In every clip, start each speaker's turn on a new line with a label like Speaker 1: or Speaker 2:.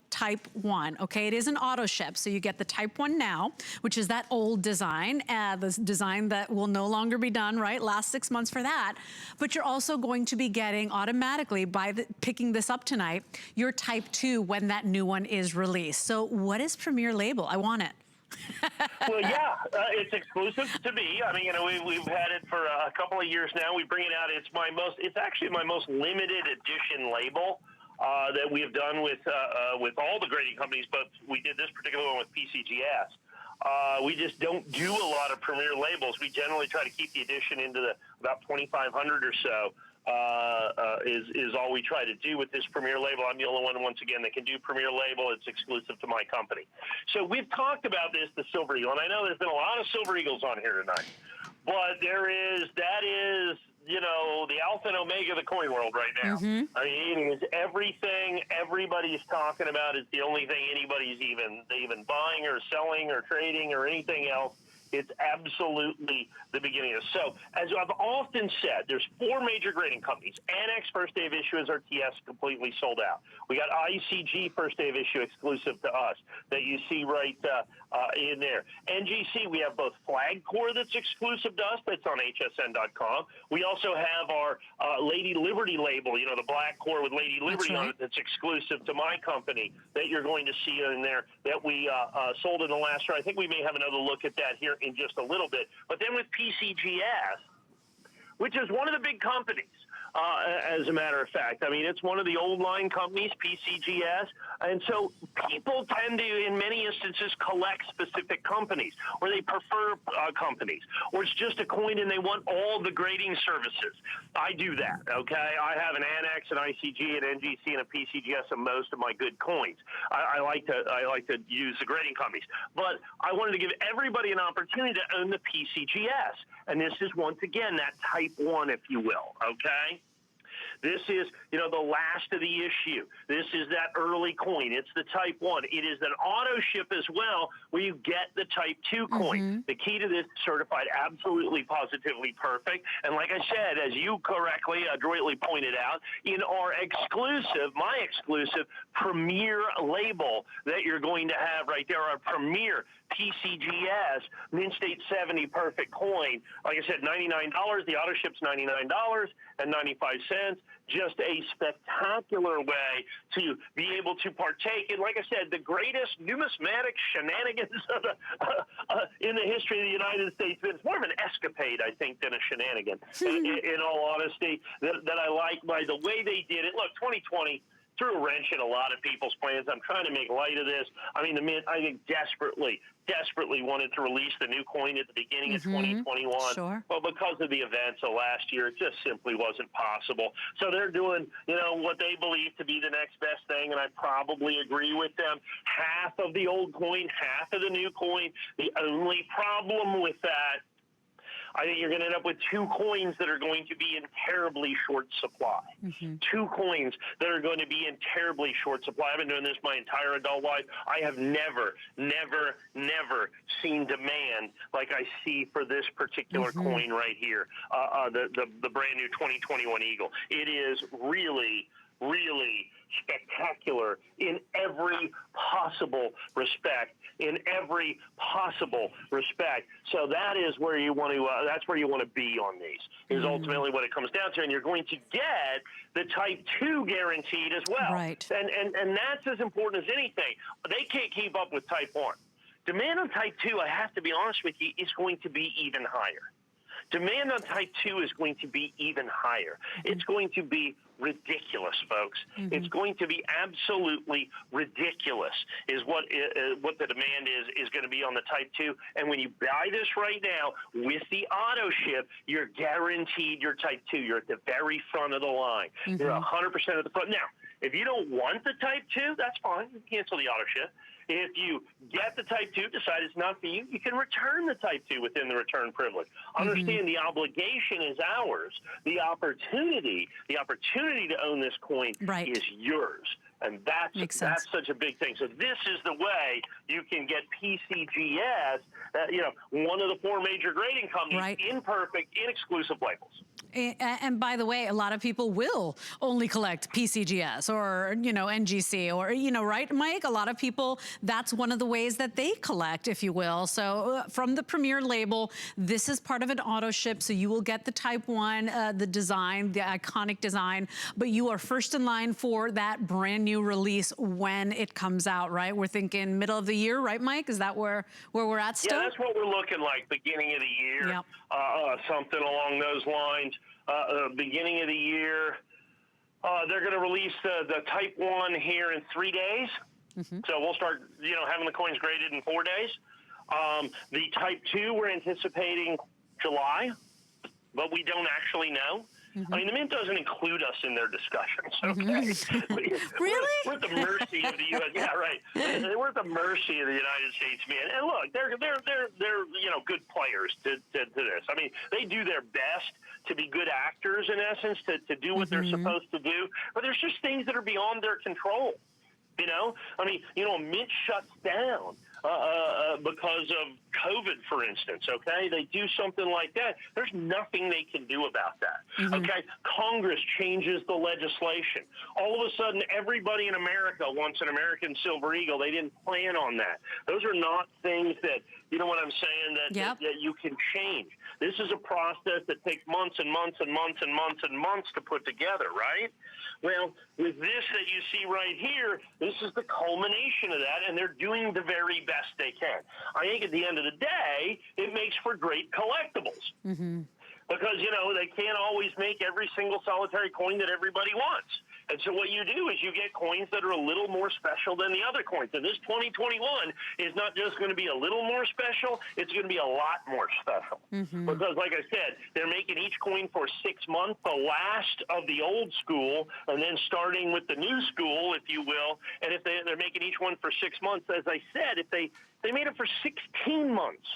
Speaker 1: Type 1, okay? It is an auto ship, so you get the Type 1 now, which is that old design, the design that will no longer be done, right? Last 6 months for that. But you're also going to be getting automatically, by picking this up tonight, your Type 2 when that new one is released. So what is Premier Label? I want it.
Speaker 2: Well, yeah, it's exclusive to me. I mean, you know, we've had it for a couple of years now. We bring it out. It's actually my most limited edition label that we have done with all the grading companies, but we did this particular one with PCGS. We just don't do a lot of Premier labels. We generally try to keep the edition into the about 2,500 or so. Is all we try to do with this Premier label. I'm the only one, once again, that can do Premier label. It's exclusive to my company. So we've talked about this, the Silver Eagle, and I know there's been a lot of Silver Eagles on here tonight, but that is, you know, the alpha and omega of the coin world right now. I mean, it is everything everybody's talking about. It's the only thing anybody's even buying or selling or trading or anything else. It's absolutely the beginning of it. So, as I've often said, there's 4 major grading companies. Annex, first day of issue, is our TS, completely sold out. We got ICG, first day of issue, exclusive to us, that you see right in there. NGC, we have both Flag Core that's exclusive to us, that's on hsn.com. We also have our Lady Liberty label, you know, the black core with Lady Liberty on it, that's exclusive to my company, that you're going to see in there, that we sold in the last year. I think we may have another look at that here in just a little bit. But then with PCGS, which is one of the big companies, as a matter of fact. I mean, it's one of the old line companies, PCGS, and so people tend to, in many instances, collect specific companies, or they prefer companies, or it's just a coin and they want all the grading services. I do that, okay? I have an Annex, an ICG, an NGC, and a PCGS of most of my good coins. I like to use the grading companies, but I wanted to give everybody an opportunity to own the PCGS, and this is, once again, that Type 1, if you will, okay? This is, you know, the last of the issue. This is that early coin. It's the Type 1. It is an auto ship as well, where you get the Type 2 coin. The key to this, certified absolutely, positively perfect. And like I said, as you correctly, adroitly pointed out, in our exclusive, my exclusive Premier label that you're going to have right there, our Premier PCGS Mint State 70 perfect coin. Like I said, $99. The auto ship's $99.95. Just a spectacular way to be able to partake in, like I said, the greatest numismatic shenanigans in the history of the United States. It's more of an escapade, I think, than a shenanigan, in all honesty, that I like by the way they did it. Look, 2020 threw a wrench in a lot of people's plans. I'm trying to make light of this. I mean, the Mint, I think, desperately wanted to release the new coin at the beginning of 2021.
Speaker 1: Sure.
Speaker 2: But because of the events of last year, it just simply wasn't possible. So they're doing, you know, what they believe to be the next best thing, and I probably agree with them. Half of the old coin, half of the new coin. The only problem with that, I think you're going to end up with 2 coins that are going to be in terribly short supply. 2 coins that are going to be in terribly short supply. I've been doing this my entire adult life. I have never seen demand like I see for this particular coin right here, the brand new 2021 Eagle. It is really spectacular in every possible respect. So that is where you want to. That's where you want to be on these. Is ultimately what it comes down to, and you're going to get the Type 2 guaranteed as well.
Speaker 1: Right.
Speaker 2: And that's as important as anything. They can't keep up with Type 1. Demand on Type 2, I have to be honest with you, is going to be even higher. Demand on Type 2 is going to be even higher. It's going to be ridiculous, folks. It's going to be absolutely ridiculous is what the demand is going to be on the Type 2. And when you buy this right now with the auto ship, you're guaranteed your Type 2. You're at the very front of the line. You're 100% at the front. Now, if you don't want the Type 2, that's fine. You cancel the auto ship. If you get the Type 2, decide it's not for you, you can return the Type 2 within the return privilege. Understand the obligation is ours. The opportunity to own this coin is yours. And that's such a big thing. So this is the way you can get PCGS, one of the 4 major grading companies, imperfect, inexclusive labels.
Speaker 1: And by the way, a lot of people will only collect PCGS or, NGC or, right, Mike? A lot of people, that's one of the ways that they collect, if you will. So from the Premier label, this is part of an auto ship. So you will get the Type 1, the design, the iconic design, but you are first in line for that brand new release when it comes out, right? We're thinking middle of the year, right, Mike? Is that where we're at still?
Speaker 2: Yeah, that's what we're looking like, beginning of the year, something along those lines. Beginning of the year, they're going to release the Type 1 here in 3 days. So we'll start, having the coins graded in 4 days. The Type 2, we're anticipating July, but we don't actually know. I mean, the Mint doesn't include us in their discussions, okay?
Speaker 1: Really?
Speaker 2: We're at the mercy of the U.S. Yeah, right. We're at the mercy of the United States, man. And look, they're good players to this. I mean, they do their best to be good actors, in essence, to do what they're supposed to do. But there's just things that are beyond their control, I mean, a Mint shuts down because of COVID, for instance, okay? They do something like that. There's nothing they can do about that, okay? Congress changes the legislation. All of a sudden, everybody in America wants an American Silver Eagle. They didn't plan on that. Those are not things that, you know what I'm saying, that you can change. This is a process that takes months and months and months and months and months to put together, right? Well, with this that you see right here, this is the culmination of that, and they're doing the very best they can. I think at the end of the day, it makes for great collectibles. Because, they can't always make every single solitary coin that everybody wants. And so what you do is you get coins that are a little more special than the other coins. And this 2021 is not just going to be a little more special, it's going to be a lot more special. Because, like I said, they're making each coin for 6 months, the last of the old school, and then starting with the new school, if you will. And if they're making each one for 6 months, as I said, if they made it for 16 months,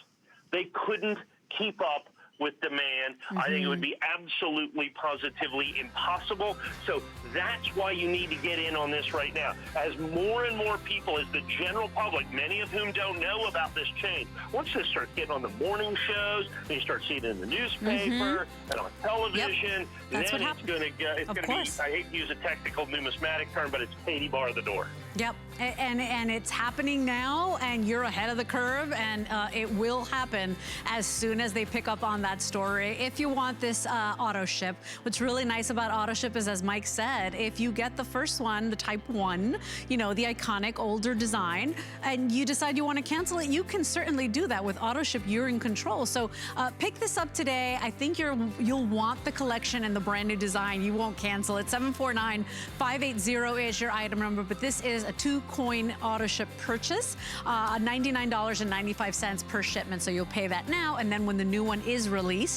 Speaker 2: they couldn't keep up with demand. I think it would be absolutely, positively impossible. So that's why you need to get in on this right now. As more and more people, as the general public, many of whom don't know about this change, once this starts getting on the morning shows, then you start seeing it in the newspaper and on television, then it's going to be, I hate to use a technical numismatic term, but it's Katie bar the door.
Speaker 1: Yep, and it's happening now, and you're ahead of the curve, and it will happen as soon as they pick up on that story. If you want this auto ship, what's really nice about auto ship is, as Mike said, if you get the first one, the Type 1, the iconic older design, and you decide you want to cancel it, you can certainly do that. With auto ship, you're in control. So pick this up today. I think you'll want the collection and the brand new design. You won't cancel it. 749-580 is your item number, but this is a 2-coin auto ship purchase, $99.95 per shipment. So you'll pay that now, and then when the new one is released,